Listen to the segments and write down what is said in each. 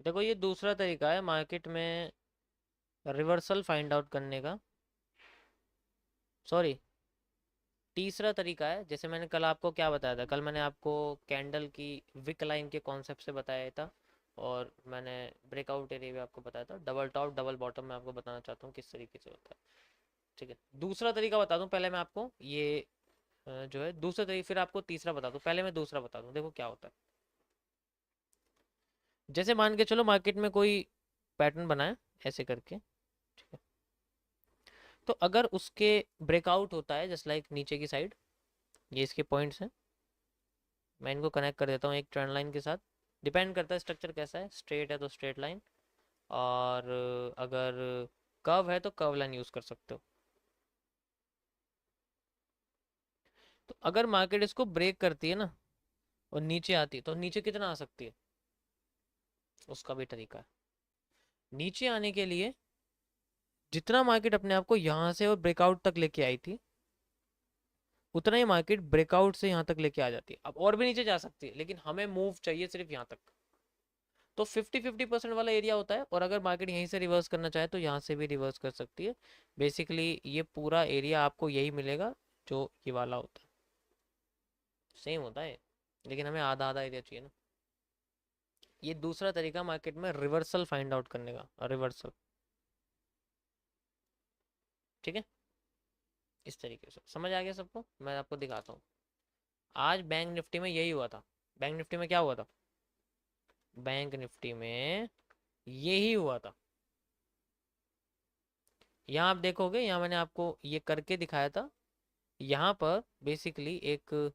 देखो ये दूसरा तरीका है मार्केट में रिवर्सल फाइंड आउट करने का। सॉरी, तीसरा तरीका है। जैसे मैंने कल आपको क्या बताया था, कल मैंने आपको कैंडल की विक लाइन के कॉन्सेप्ट से बताया था, और मैंने ब्रेकआउट एरिया भी आपको बताया था। डबल टॉप डबल बॉटम में आपको बताना चाहता हूँ किस तरीके से होता है। ठीक है, दूसरा तरीका बता दूं पहले मैं आपको, ये जो है दूसरा तरीका, फिर आपको तीसरा बता दूं। पहले मैं दूसरा बता दूं, देखो क्या होता है। जैसे मान के चलो मार्केट में कोई पैटर्न बना है ऐसे करके, ठीक है, तो अगर उसके ब्रेकआउट होता है जस्ट लाइक नीचे की साइड, ये इसके पॉइंट्स हैं, मैं इनको कनेक्ट कर देता हूँ एक ट्रेंड लाइन के साथ। डिपेंड करता है स्ट्रक्चर कैसा है, स्ट्रेट है तो स्ट्रेट लाइन, और अगर कर्व है तो कर्व लाइन यूज़ कर सकते हो। तो अगर मार्केट इसको ब्रेक करती है ना और नीचे आती है, तो नीचे कितना आ सकती है, उसका भी तरीका है। नीचे आने के लिए जितना मार्केट अपने आप को यहाँ से और ब्रेकआउट तक लेके आई थी, उतना ही मार्केट ब्रेकआउट से यहाँ तक लेके आ जाती है। अब और भी नीचे जा सकती है, लेकिन हमें मूव चाहिए सिर्फ यहाँ तक। तो 50-50% वाला एरिया होता है, और अगर मार्केट यहीं से रिवर्स करना चाहे तो यहाँ से भी रिवर्स कर सकती है। बेसिकली ये पूरा एरिया आपको यही मिलेगा जो ये वाला होता है, सेम होता है, लेकिन हमें आधा आधा एरिया चाहिए ना। ये दूसरा तरीका मार्केट में रिवर्सल फाइंड आउट करने का, रिवर्सल। ठीक है, इस तरीके से समझ आ गया सबको। मैं आपको दिखाता हूँ। आज बैंक निफ्टी में यही हुआ था। बैंक निफ्टी में क्या हुआ था, बैंक निफ्टी में यही हुआ था। यहाँ आप देखोगे, यहाँ मैंने आपको ये करके दिखाया था। यहाँ पर बेसिकली एक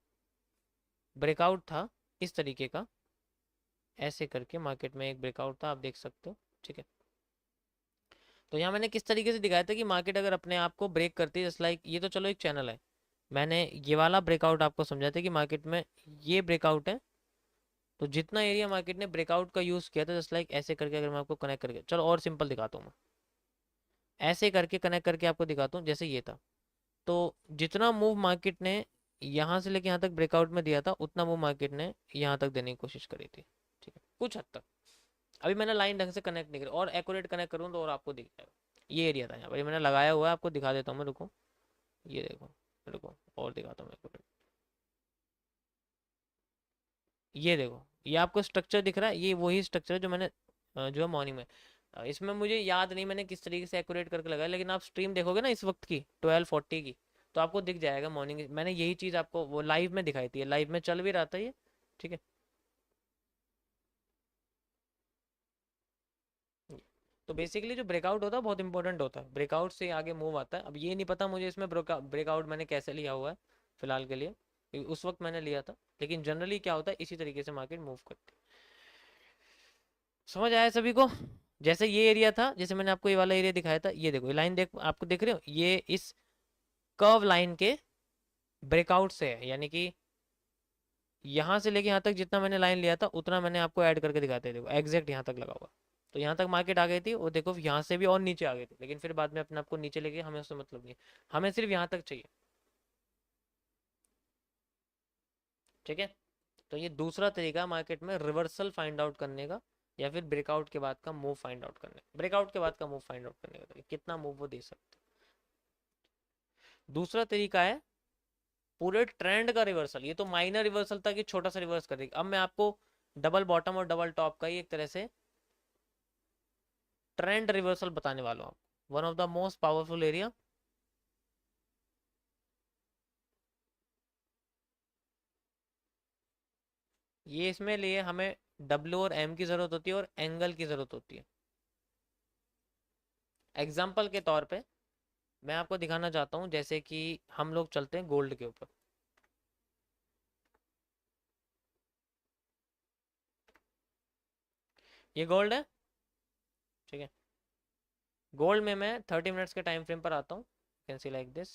ब्रेकआउट था इस तरीके का, ऐसे करके मार्केट में एक ब्रेकआउट था, आप देख सकते हो। ठीक है, तो यहाँ मैंने किस तरीके से दिखाया था कि मार्केट अगर अपने आप को ब्रेक करती है, जस्ट लाइक ये तो चलो एक चैनल है, मैंने ये वाला ब्रेकआउट आपको समझाया था कि मार्केट में ये ब्रेकआउट है, तो जितना एरिया मार्केट ने ब्रेकआउट का यूज़ किया था, जस्ट लाइक ऐसे करके, अगर मैं आपको कनेक्ट करके, चलो और सिंपल दिखाता हूँ मैं, ऐसे करके कनेक्ट करके आपको दिखाता हूँ। जैसे ये था, तो जितना मूव मार्केट ने यहाँ से लेके यहाँ तक ब्रेकआउट में दिया था, उतना मूव मार्केट ने यहाँ तक देने की कोशिश करी थी। ठीक है, कुछ हद तक। अभी मैंने लाइन ढंग से कनेक्ट नहीं करी, और एक्यूरेट कनेक्ट करूँ तो और आपको दिख जाएगा। ये एरिया था यहाँ पर, ये मैंने लगाया हुआ है, आपको दिखा देता हूँ मैं, रुको, ये देखो, रुको और दिखाता हूँ मैं। ये देखो, ये आपको स्ट्रक्चर दिख रहा है, ये वही स्ट्रक्चर है जो मैंने जो है मॉर्निंग में, इसमें मुझे याद नहीं मैंने किस तरीके से एक्यूरेट करके लगाया, लेकिन आप स्ट्रीम देखोगे ना इस वक्त की 12:40 की, तो आपको दिख जाएगा मॉर्निंग। मैंने यही चीज़ आपको वो लाइव में दिखाई थी, लाइव में चल भी रहा था ये। ठीक है, तो बेसिकली जो ब्रेकआउट होता है बहुत इंपॉर्टेंट होता है, ब्रेकआउट से आगे मूव आता है। अब ये नहीं पता मुझे इसमें ब्रेकआउट मैंने कैसे लिया हुआ है फिलहाल के लिए, क्योंकि उस वक्त मैंने लिया था, लेकिन जनरली क्या होता है इसी तरीके से मार्केट मूव करती है। समझ आया सभी को। जैसे ये एरिया था, जैसे मैंने आपको ये वाला एरिया दिखाया था, ये देखो ये लाइन देख, आपको देख रहे हो, ये इस कर्व लाइन के ब्रेकआउट से है, यानी कि यहाँ से लेके यहाँ तक जितना मैंने लाइन लिया था उतना मैंने आपको ऐड करके दिखाते हैं। देखो एग्जैक्ट यहाँ तक लगा हुआ, तो यहाँ तक मार्केट आ गई थी, और देखो यहाँ से भी और नीचे आ गई थी, लेकिन फिर बाद में अपने आपको नीचे लेके, हमें उससे मतलब नहीं है, हमें सिर्फ यहाँ तक चाहिए। ठीक है, तो ये दूसरा तरीका मार्केट में रिवर्सल फाइंड आउट करने का, या फिर ब्रेकआउट के बाद का मूव फाइंड आउट करने, ब्रेकआउट के बाद का मूव फाइंड आउट करने का, कितना मूव वो दे सकते हैं। दूसरा तरीका है पूरे ट्रेंड का रिवर्सल। ये तो माइनर रिवर्सल था कि छोटा सा रिवर्स कर देगा। अब मैं आपको डबल बॉटम और डबल टॉप का ही एक तरह से ट्रेंड रिवर्सल बताने वाला हूँ, one of the most powerful area. ये इसमें लिए हमें डब्ल्यू और एम की जरूरत होती है, और एंगल की जरूरत होती है। एग्जाम्पल के तौर पे मैं आपको दिखाना चाहता हूँ, जैसे कि हम लोग चलते हैं गोल्ड के ऊपर। ये गोल्ड है, ठीक है। गोल्ड में मैं 30 मिनट्स के टाइम फ्रेम पर आता हूँ, कैन सी लाइक दिस।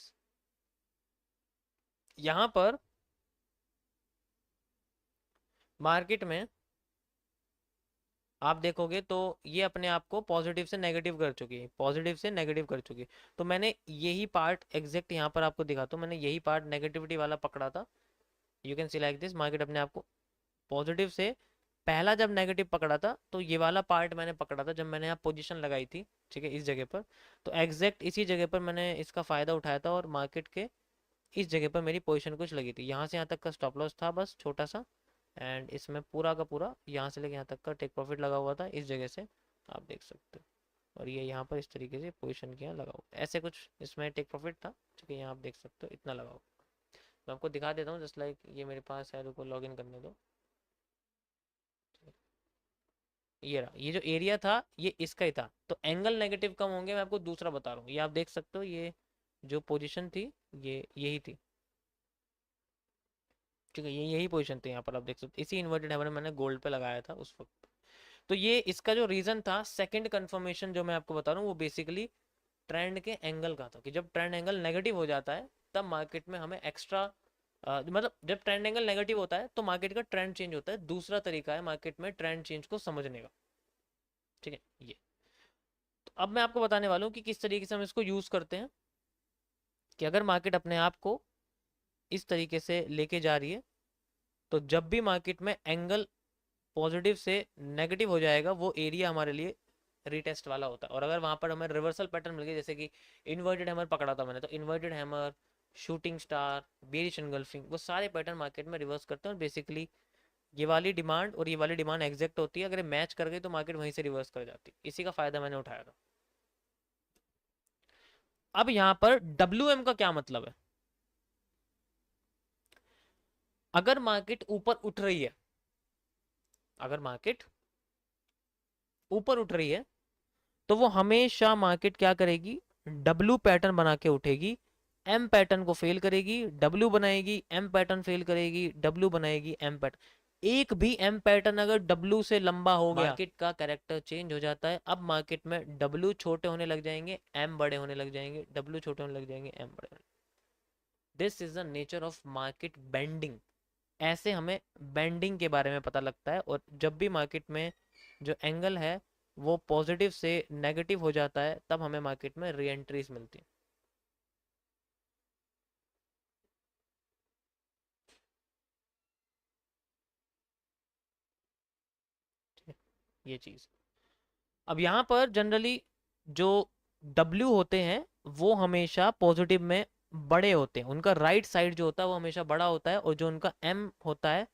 यहाँ पर मार्केट में आप देखोगे तो ये अपने आप को पॉजिटिव से नेगेटिव कर चुकी है, पॉजिटिव से नेगेटिव कर चुकी है। तो मैंने यही पार्ट एग्जैक्ट यहाँ पर आपको दिखाता हूँ, मैंने यही पार्ट नेगेटिविटी वाला पकड़ा था। You can see like this, market अपने आप को पॉजिटिव से पहला जब नेगेटिव पकड़ा था तो ये वाला पार्ट मैंने पकड़ा था जब मैंने यहाँ पोजीशन लगाई थी, ठीक है, इस जगह पर। तो एग्जैक्ट इसी जगह पर मैंने इसका फ़ायदा उठाया था और मार्केट के इस जगह पर मेरी पोजीशन कुछ लगी थी। यहाँ से यहाँ तक का स्टॉप लॉस था बस छोटा सा, एंड इसमें पूरा का पूरा यहाँ से लेके यहाँ तक का टेक प्रॉफिट लगा हुआ था इस जगह से, आप देख सकते हो। और ये यहाँ पर इस तरीके से पोजीशन के यहाँ लगा हुआ, ऐसे कुछ इसमें टेक प्रॉफिट था, ठीक है, यहाँ आप देख सकते हो इतना लगा हुआ। मैं आपको दिखा देता हूँ, जस्ट लाइक ये मेरे पास है, रुको लॉग इन करने दो। ये रहा, ये जो एरिया था ये इसका ही था। तो एंगल नेगेटिव कम होंगे, मैं आपको दूसरा बता रहा हूँ, ये आप देख सकते हो, ये जो पोजीशन थी ये यही थी, ठीक है, ये यही पोजीशन थी यहाँ पर आप देख सकते हो। इसी इन्वर्टेड हैमर मैंने गोल्ड पे लगाया था उस वक्त। तो ये इसका जो रीजन था, सेकंड कंफर्मेशन जो मैं आपको बता रहा हूँ, वो बेसिकली ट्रेंड के एंगल का था, कि जब ट्रेंड एंगल नेगेटिव हो जाता है तब मार्केट में हमें एक्स्ट्रा मतलब जब ट्रेंड एंगल नेगेटिव होता है तो मार्केट का ट्रेंड चेंज होता है। दूसरा तरीका है मार्केट में ट्रेंड चेंज को समझने का, ठीक है। ये तो अब मैं आपको बताने वाला हूँ कि किस तरीके से हम इसको यूज करते हैं, कि अगर मार्केट अपने आप को इस तरीके से लेके जा रही है तो जब भी मार्केट में एंगल पॉजिटिव से नेगेटिव हो जाएगा वो एरिया हमारे लिए रीटेस्ट वाला होता है। और अगर वहां पर हमें रिवर्सल पैटर्न मिल गया, जैसे कि इन्वर्टेड हैमर पकड़ा था मैंने, तो inverted hammer, shooting star, bearish engulfing, वो सारे पैटर्न मार्केट में रिवर्स करते हैं। और बेसिकली ये वाली डिमांड और ये वाली डिमांड एग्जैक्ट होती है, अगर मैच कर गई तो मार्केट वहीं से रिवर्स कर जाती है। इसी का फायदा मैंने उठाया था। अब यहां पर WM का क्या मतलब है? अगर मार्केट ऊपर उठ रही है, अगर मार्केट ऊपर उठ रही है तो वो हमेशा मार्केट क्या करेगी, W पैटर्न बना के उठेगी, M पैटर्न को फेल करेगी, W बनाएगी, M पैटर्न फेल करेगी, W बनाएगी, M पैटर्न। एक भी M पैटर्न अगर W से लंबा हो गया, मार्केट का कैरेक्टर चेंज हो जाता है। अब मार्केट में W छोटे होने लग जाएंगे, M बड़े होने लग जाएंगे, W छोटे होने लग जाएंगे, M बड़े होने। This is the nature of market bending. ऐसे हमें बेंडिंग के बारे में पता लगता है। और जब भी मार्केट में जो एंगल है वो पॉजिटिव से नेगेटिव हो जाता है तब हमें मार्केट में री एंट्रीज मिलती है, ये चीज। अब यहाँ पर जनरली जो W होते हैं वो हमेशा पॉजिटिव में बड़े होते हैं, उनका राइट साइड जो होता है वो हमेशा बड़ा होता है, और जो उनका M होता है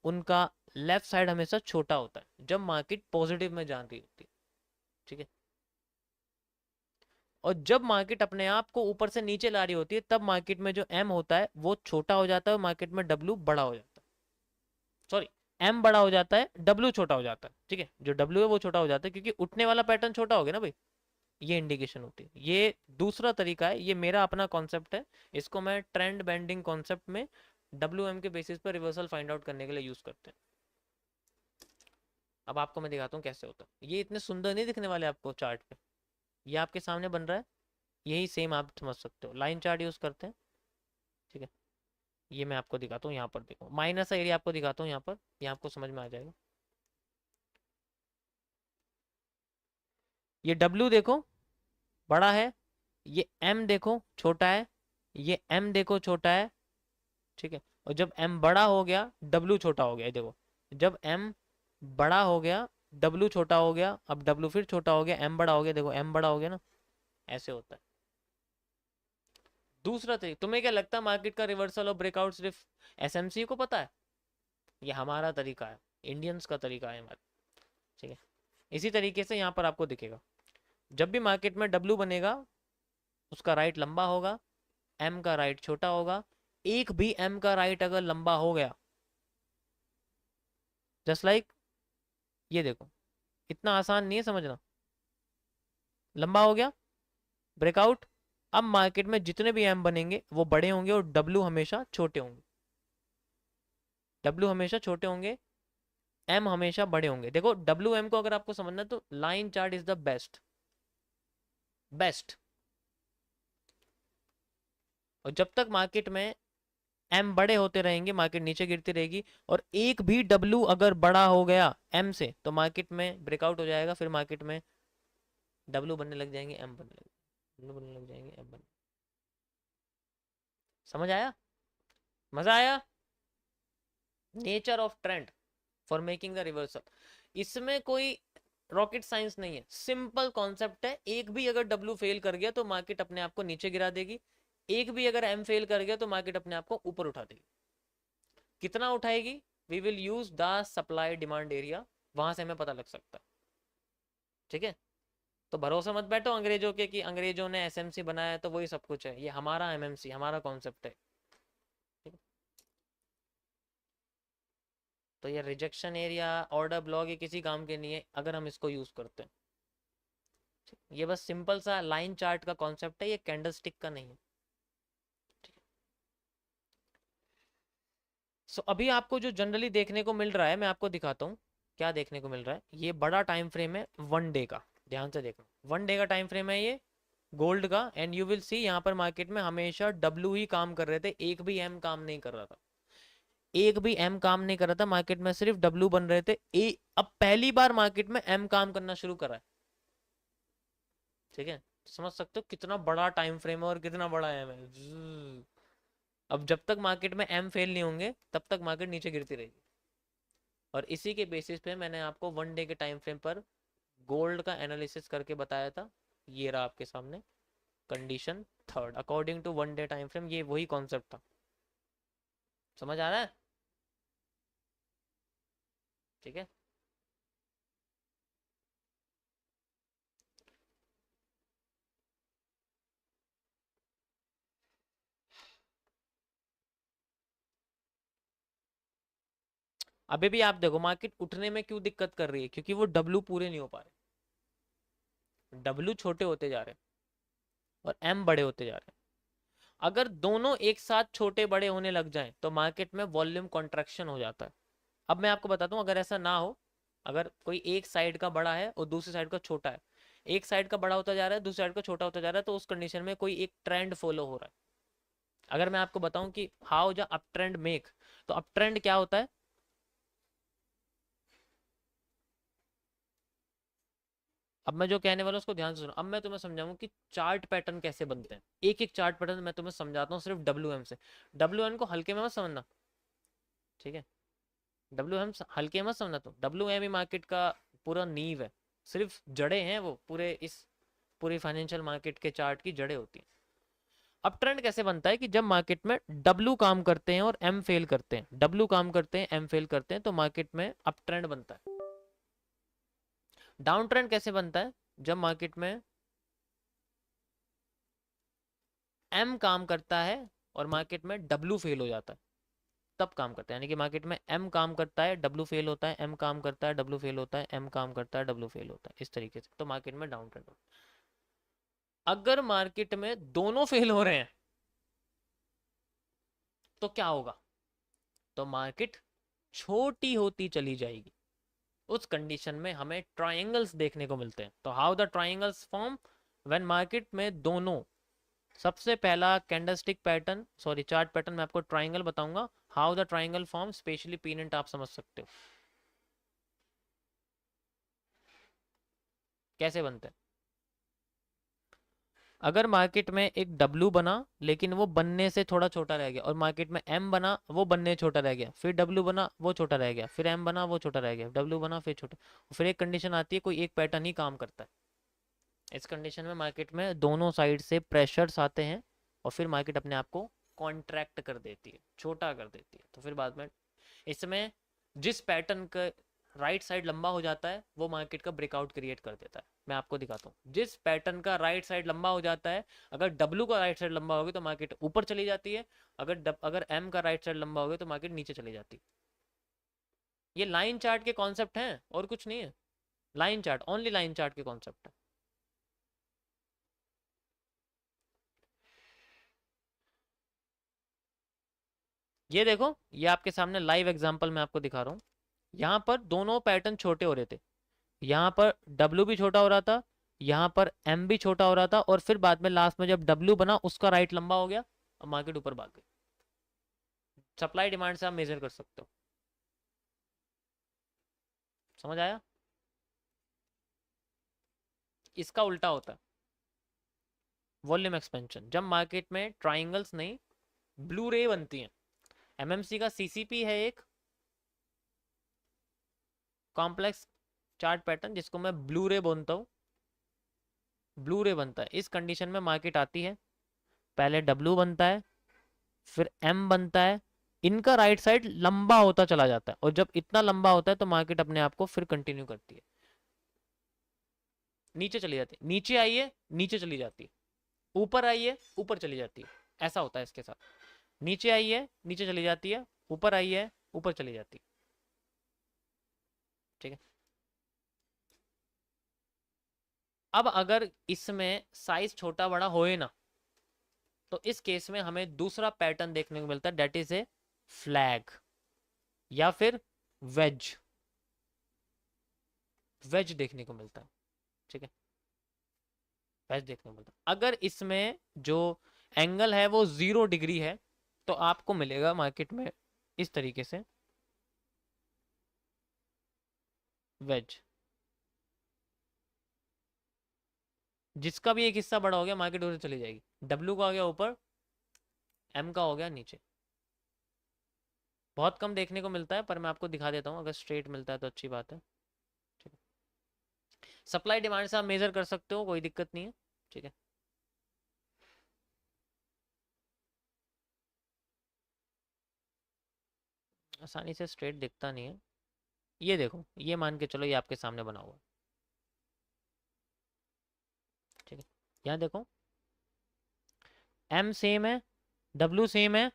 उनका लेफ्ट साइड हमेशा छोटा होता है जब मार्केट पॉजिटिव में जा रही होती है, ठीक है। और जब मार्केट अपने आप को ऊपर से नीचे ला रही होती है तब मार्केट में जो M होता है वो छोटा हो जाता है और मार्केट में W बड़ा हो जाता है। सॉरी, M बड़ा हो जाता है, W छोटा हो जाता है, ठीक है। जो W है वो छोटा हो जाता है क्योंकि उठने वाला पैटर्न छोटा हो गया ना भाई, ये इंडिकेशन होती है। ये दूसरा तरीका है, ये मेरा अपना कॉन्सेप्ट है, इसको मैं ट्रेंड बेंडिंग कॉन्सेप्ट में WM के बेसिस पर रिवर्सल फाइंड आउट करने के लिए यूज करते हैं। अब आपको मैं दिखाता हूँ कैसे होता है। ये इतने सुंदर नहीं दिखने वाले आपको चार्ट पे, ये आपके सामने बन रहा है, यही सेम आप समझ सकते हो, लाइन चार्ट यूज करते हैं, ठीक है। ये मैं आपको दिखाता हूँ, यहाँ पर देखो माइनस एरिया आपको दिखाता हूँ यहाँ पर, ये आपको समझ में आ जाएगा। ये W देखो बड़ा है, ये M देखो छोटा है, ये M देखो छोटा है, ठीक है। और जब M बड़ा हो गया W छोटा हो गया, देखो जब M बड़ा हो गया W छोटा हो गया, अब W फिर छोटा हो गया, M बड़ा हो गया, देखो M बड़ा हो गया ना, ऐसे होता है। दूसरा तरीका, तुम्हें क्या लगता है मार्केट का रिवर्सल और ब्रेकआउट सिर्फ SMC को पता है? ये हमारा तरीका है, इंडियंस का तरीका है हमारा, ठीक है। इसी तरीके से यहाँ पर आपको दिखेगा, जब भी मार्केट में W बनेगा उसका राइट लंबा होगा, M का राइट छोटा होगा। एक भी M का राइट अगर लंबा हो गया, जस्ट लाइक ये देखो, इतना आसान नहीं है समझना, लंबा हो गया ब्रेकआउट। अब मार्केट में जितने भी M बनेंगे वो बड़े होंगे और W हमेशा छोटे होंगे, W हमेशा छोटे होंगे, M हमेशा बड़े होंगे। देखो WM को अगर आपको समझना है तो line chart is the best, best. और जब तक मार्केट में M बड़े होते रहेंगे मार्केट नीचे गिरती रहेगी, और एक भी W अगर बड़ा हो गया M से तो मार्केट में ब्रेकआउट हो जाएगा, फिर मार्केट में W बनने लग जाएंगे, M बनने लग जाएंगे, M बनने। समझ आया? मजा आया? Nature of trend, for making the reversal. इसमें कोई रॉकेट साइंस नहीं है, सिंपल कॉन्सेप्ट है। एक भी अगर डब्ल्यू फेल कर गया तो मार्केट अपने आप को नीचे गिरा देगी, एक भी अगर एम फेल कर गया तो मार्केट अपने आप को ऊपर उठा देगी। कितना उठाएगी, we will use the supply demand area, वहां से हमें पता लग सकता है। ठीक है, तो भरोसा मत बैठो अंग्रेजों के कि अंग्रेजों ने एसएमसी बनाया है तो वही सब कुछ है, ये हमारा एमएमसी, हमारा कॉन्सेप्ट है। ठीक है, तो ये रिजेक्शन एरिया, ऑर्डर ब्लॉक, ये किसी काम के नहीं है अगर हम इसको यूज करते हैं। ये बस सिंपल सा लाइन चार्ट का कॉन्सेप्ट है, ये कैंडल स्टिक का नहीं है। सो अभी आपको जो जनरली देखने को मिल रहा है, मैं आपको दिखाता हूँ क्या देखने को मिल रहा है। ये बड़ा टाइम फ्रेम है 1 डे का, ध्यान से देखना, 1 डे का टाइम फ्रेम है ये गोल्ड का। एंड यू विल सी यहाँ पर मार्केट में हमेशा डब्ल्यू ही काम कर रहे थे, एक भी एम काम नहीं कर रहा था, एक भी एम काम नहीं कर रहा था मार्केट में, सिर्फ डब्ल्यू बन रहे थे। अब पहली बार मार्केट में एम काम करना शुरू करा है। ठीक है, समझ सकते हो कितना बड़ा टाइम फ्रेम है और कितना बड़ा एम है। अब जब तक मार्केट में एम फेल नहीं होंगे तब तक मार्केट नीचे गिरती रहेगी। और इसी के बेसिस पे मैंने आपको 1 डे के टाइम फ्रेम पर गोल्ड का एनालिसिस करके बताया था। ये रहा आपके सामने condition third according to 1 day time frame, ये वही कॉन्सेप्ट था। समझ आ रहा है? ठीक है, अभी भी आप देखो मार्केट उठने में क्यों दिक्कत कर रही है, क्योंकि वो डब्ल्यू पूरे नहीं हो पा रहे, डब्ल्यू छोटे होते जा रहे हैं और एम बड़े होते जा रहे हैं। अगर दोनों एक साथ छोटे बड़े होने लग जाएं तो मार्केट में वॉल्यूम कॉन्ट्रैक्शन हो जाता है। अब मैं आपको बताता हूँ, अगर ऐसा ना हो, अगर कोई एक साइड का बड़ा है और दूसरी साइड का छोटा है, एक साइड का बड़ा होता जा रहा है, दूसरी साइड का छोटा होता जा रहा है, तो उस कंडीशन में कोई एक ट्रेंड फॉलो हो रहा है। अगर मैं आपको बताऊं कि how the up trend make, तो अप ट्रेंड क्या होता है, अब मैं जो कहने वाला हूं उसको ध्यान से सुनो। अब मैं तुम्हें समझाऊं कि चार्ट पैटर्न कैसे बनते हैं, एक एक चार्ट पैटर्न मैं तुम्हें समझाता हूँ सिर्फ डब्ल्यू एम से। डब्ल्यू एम को हल्के में मत समझना, ठीक है, डब्ल्यू एम हल्के में मत समझना, तो डब्ल्यू एम ही मार्केट का पूरा नींव है, सिर्फ जड़े हैं वो, पूरे इस पूरी फाइनेंशियल मार्केट के चार्ट की जड़ें होती हैं। अब ट्रेंड कैसे बनता है कि जब मार्केट में डब्ल्यू काम करते हैं और एम फेल करते हैं, डब्ल्यू काम करते हैं एम फेल करते हैं, तो मार्केट में अप ट्रेंड बनता है। डाउन ट्रेंड कैसे बनता है, जब मार्केट में एम काम करता है और मार्केट में डब्ल्यू फेल हो जाता है, तब काम करता है। यानी कि मार्केट में एम काम करता है, डब्ल्यू फेल होता है, एम काम करता है, डब्ल्यू फेल होता है, एम काम करता है, डब्ल्यू फेल होता है, इस तरीके से, तो मार्केट में डाउन ट्रेंड होता है। अगर मार्केट में दोनों फेल हो रहे हैं तो क्या होगा, तो मार्केट छोटी होती चली जाएगी। उस कंडीशन में हमें ट्रायंगल्स देखने को मिलते हैं। तो how the triangles form, when market में दोनों, सबसे पहला candlestick pattern, sorry chart pattern मैं आपको ट्रायंगल बताऊंगा, how the triangle form, specially pennant आप समझ सकते हो कैसे बनते हैं। अगर मार्केट में एक डब्ल्यू बना लेकिन वो बनने से थोड़ा छोटा रह गया, और मार्केट में एम बना वो बनने छोटा रह गया, फिर डब्ल्यू बना वो छोटा रह गया, फिर एम बना वो छोटा रह गया, डब्ल्यू बना फिर छोटा, फिर एक कंडीशन आती है कोई एक पैटर्न ही काम करता है। इस कंडीशन में मार्केट में दोनों साइड से प्रेशर्स आते हैं और फिर मार्केट अपने आप को कॉन्ट्रैक्ट कर देती है, छोटा कर देती है। तो फिर बाद में इसमें जिस पैटर्न का राइट साइड लंबा हो जाता है वो मार्केट का ब्रेकआउट क्रिएट कर देता है। मैं आपको दिखाता हूँ, जिस पैटर्न का राइट साइड लंबा हो जाता है, अगर डब्ल्यू का राइट साइड लंबा होगा तो मार्केट ऊपर चली जाती है, अगर एम का राइट साइड लंबा होगा तो मार्केट नीचे चली जाती है। ये लाइन चार्ट के कॉन्सेप्ट हैं और कुछ नहीं है, line chart, only line chart के कॉन्सेप्ट है। ये देखो, ये आपके सामने लाइव एग्जांपल मैं आपको दिखा रहा हूँ। यहाँ पर दोनों पैटर्न छोटे हो रहे थे, यहाँ पर डब्ल्यू भी छोटा हो रहा था, यहाँ पर एम भी छोटा हो रहा था, और फिर बाद में लास्ट में जब डब्ल्यू बना उसका राइट लंबा हो गया और मार्केट ऊपर भाग गई। सप्लाई डिमांड से आप मेजर कर सकते हो। समझ आया? इसका उल्टा होता है वॉल्यूम एक्सपेंशन, जब मार्केट में ट्राइंगल्स नहीं ब्लू रे बनती हैं। एमएमसी का सीसीपी है एक, कॉम्प्लेक्स चार्ट पैटर्न जिसको मैं ब्लू रे बोलता हूँ, ब्लू रे बनता है। इस कंडीशन में मार्केट आती है, पहले डब्ल्यू बनता है, फिर एम बनता है, इनका राइट साइड लंबा होता चला जाता है, और जब इतना लंबा होता है तो मार्केट अपने आप को फिर कंटिन्यू करती है, नीचे चली जाती है, नीचे आई है नीचे चली जाती है, ऊपर आई है ऊपर चली जाती है, ऐसा होता है इसके साथ। नीचे आई है नीचे चली जाती है, ऊपर आई है ऊपर चली जाती है, ठीक है। अब अगर इसमें साइज छोटा बड़ा होए ना, तो इस केस में हमें दूसरा पैटर्न देखने को मिलता है, डेट इज ए फ्लैग या फिर वेज, वेज देखने को मिलता है, ठीक है। वेज देखने को मिलता है। अगर इसमें जो एंगल है वो 0 डिग्री है, तो आपको मिलेगा मार्केट में इस तरीके से वेज, जिसका भी एक हिस्सा बड़ा हो गया मार्केट उधर चली जाएगी। डब्ल्यू का हो गया ऊपर, एम का हो गया नीचे। बहुत कम देखने को मिलता है, पर मैं आपको दिखा देता हूँ, अगर स्ट्रेट मिलता है तो अच्छी बात है, ठीक है। सप्लाई डिमांड से आप मेजर कर सकते हो, कोई दिक्कत नहीं है, ठीक है। आसानी से स्ट्रेट दिखता नहीं है, ये देखो, ये मान के चलो ये आपके सामने बना हुआ है, ठीक है। यहाँ देखो एम सेम है, डब्ल्यू सेम है,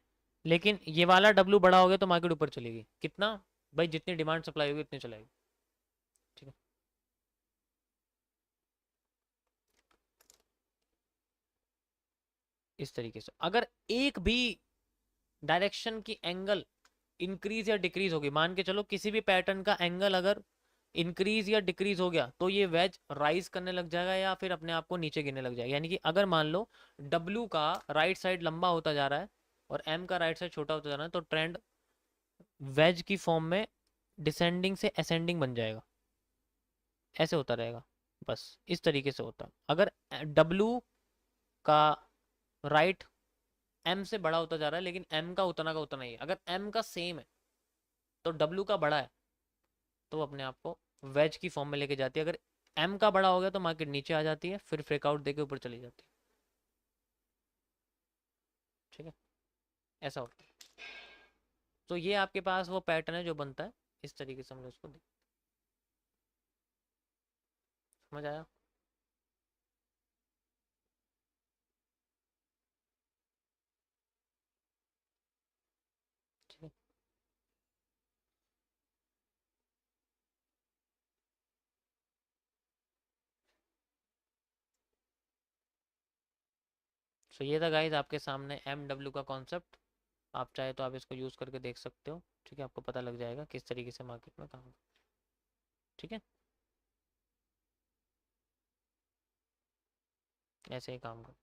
लेकिन ये वाला डब्ल्यू बड़ा हो गया तो मार्केट ऊपर चलेगी, कितना भाई, जितनी डिमांड सप्लाई होगी उतनी चलेगी, ठीक है। इस तरीके से अगर एक भी डायरेक्शन की एंगल इंक्रीज या डिक्रीज होगी, मान के चलो किसी भी पैटर्न का एंगल अगर इंक्रीज या डिक्रीज हो गया, तो ये वेज राइज करने लग जाएगा या फिर अपने आप को नीचे गिरने लग जाएगा। यानी कि अगर मान लो डब्ल्यू का राइट साइड लंबा होता जा रहा है और एम का राइट साइड छोटा होता जा रहा है, तो ट्रेंड वेज की फॉर्म में डिसेंडिंग से असेंडिंग बन जाएगा, ऐसे होता रहेगा, बस इस तरीके से होता। अगर डब्ल्यू का राइट एम से बड़ा होता जा रहा है, लेकिन एम का उतना ही है, अगर एम का सेम है तो डब्ल्यू का बड़ा है, तो वो अपने आप को वेज की फॉर्म में लेके जाती है। अगर एम का बड़ा हो गया तो मार्केट नीचे आ जाती है, फिर ब्रेकआउट देके ऊपर चली जाती है, ठीक है। ऐसा होता है। तो ये आपके पास वो पैटर्न है जो बनता है इस तरीके से, हम उसको समझ आया। ठीक है। सो ये था गाइस आपके सामने एम डब्ल्यू का कॉन्सेप्ट। आप चाहे तो आप इसको यूज़ करके देख सकते हो, ठीक है। आपको पता लग जाएगा किस तरीके से मार्केट में काम, ठीक है। ऐसे ही काम कर